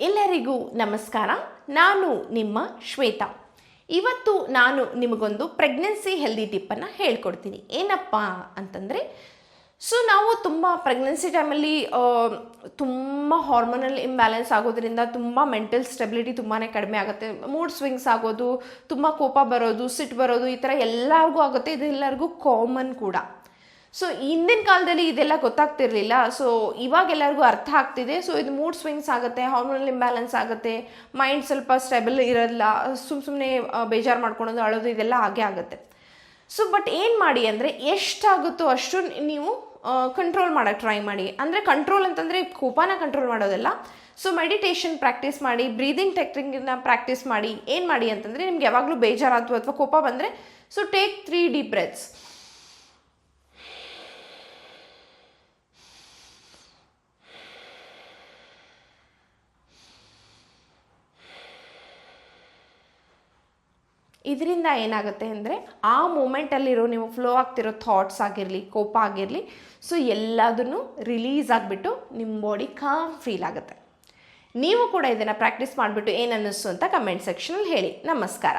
ಎಲ್ಲರಿಗೂ ನಮಸ್ಕಾರ. ನಾನು ನಿಮ್ಮ ಶ್ವೇತಾ. ಇವತ್ತು ನಾನು ನಿಮಗೊಂದು ಪ್ರೆಗ್ನೆನ್ಸಿ ಹೆಲ್ದಿ ಟಿಪ್ಪನ್ನು ಹೇಳ್ಕೊಡ್ತೀನಿ. ಏನಪ್ಪ ಅಂತಂದರೆ, ನಾವು ತುಂಬ ಪ್ರೆಗ್ನೆನ್ಸಿ ಟೈಮಲ್ಲಿ ತುಂಬ ಹಾರ್ಮೋನಲ್ ಇಂಬ್ಯಾಲೆನ್ಸ್ ಆಗೋದ್ರಿಂದ ತುಂಬ ಮೆಂಟಲ್ ಸ್ಟೆಬಿಲಿಟಿ ತುಂಬಾ ಕಡಿಮೆ ಆಗುತ್ತೆ. ಮೂಡ್ ಸ್ವಿಂಗ್ಸ್ ಆಗೋದು, ತುಂಬ ಕೋಪ ಬರೋದು, ಸಿಟ್ಟು ಬರೋದು, ಈ ಥರ ಎಲ್ಲರಿಗೂ ಆಗುತ್ತೆ. ಇದು ಎಲ್ಲರಿಗೂ ಕಾಮನ್ ಕೂಡ. ಹಿಂದಿನ ಕಾಲದಲ್ಲಿ ಇದೆಲ್ಲ ಗೊತ್ತಾಗ್ತಿರ್ಲಿಲ್ಲ. ಇವಾಗ ಎಲ್ಲರಿಗೂ ಅರ್ಥ ಆಗ್ತಿದೆ. ಇದು ಮೂಡ್ ಸ್ವಿಂಗ್ಸ್ ಆಗುತ್ತೆ, ಹಾರ್ಮೋನಲ್ ಇಂಬ್ಯಾಲೆನ್ಸ್ ಆಗುತ್ತೆ, ಮೈಂಡ್ ಸ್ವಲ್ಪ ಸ್ಟೆಬಲ್ ಇರೋಲ್ಲ, ಸುಮ್ಮನೆ ಬೇಜಾರು ಮಾಡ್ಕೊಳೋದು, ಅಳೋದು, ಇದೆಲ್ಲ ಹಾಗೆ ಆಗುತ್ತೆ. ಬಟ್ ಏನು ಮಾಡಿ ಅಂದರೆ, ಎಷ್ಟಾಗುತ್ತೋ ಅಷ್ಟು ನೀವು ಕಂಟ್ರೋಲ್ ಮಾಡೋಕ್ಕೆ ಟ್ರೈ ಮಾಡಿ. ಅಂದರೆ ಕಂಟ್ರೋಲ್ ಅಂತಂದರೆ ಕೋಪನ ಕಂಟ್ರೋಲ್ ಮಾಡೋದಲ್ಲ. ಮೆಡಿಟೇಷನ್ ಪ್ರಾಕ್ಟೀಸ್ ಮಾಡಿ, ಬ್ರೀದಿಂಗ್ ಟೆಕ್ನಿಕ್ನ ಪ್ರಾಕ್ಟೀಸ್ ಮಾಡಿ. ಏನು ಮಾಡಿ ಅಂತಂದರೆ, ನಿಮ್ಗೆ ಯಾವಾಗಲೂ ಬೇಜಾರಾಯ್ತು ಅಥವಾ ಕೋಪ ಬಂದರೆ ಟೇಕ್ 3 ಡೀಪ್ ಬ್ರೆತ್ಸ್. ಇದರಿಂದ ಏನಾಗುತ್ತೆ ಅಂದರೆ, ಆ ಮೂಮೆಂಟಲ್ಲಿರೋ ನೀವು ಫ್ಲೋ ಆಗ್ತಿರೋ ಥಾಟ್ಸ್ ಆಗಿರಲಿ, ಕೋಪ ಆಗಿರಲಿ, ಎಲ್ಲದನ್ನು ರಿಲೀಸ್ ಆಗಿಬಿಟ್ಟು ನಿಮ್ಮ ಬಾಡಿ ಕಾಮ್ ಫೀಲ್ ಆಗುತ್ತೆ. ನೀವು ಕೂಡ ಇದನ್ನು ಪ್ರಾಕ್ಟೀಸ್ ಮಾಡಿಬಿಟ್ಟು ಏನು ಅನ್ನಿಸ್ತು ಅಂತ ಕಮೆಂಟ್ ಸೆಕ್ಷನಲ್ಲಿ ಹೇಳಿ. ನಮಸ್ಕಾರ.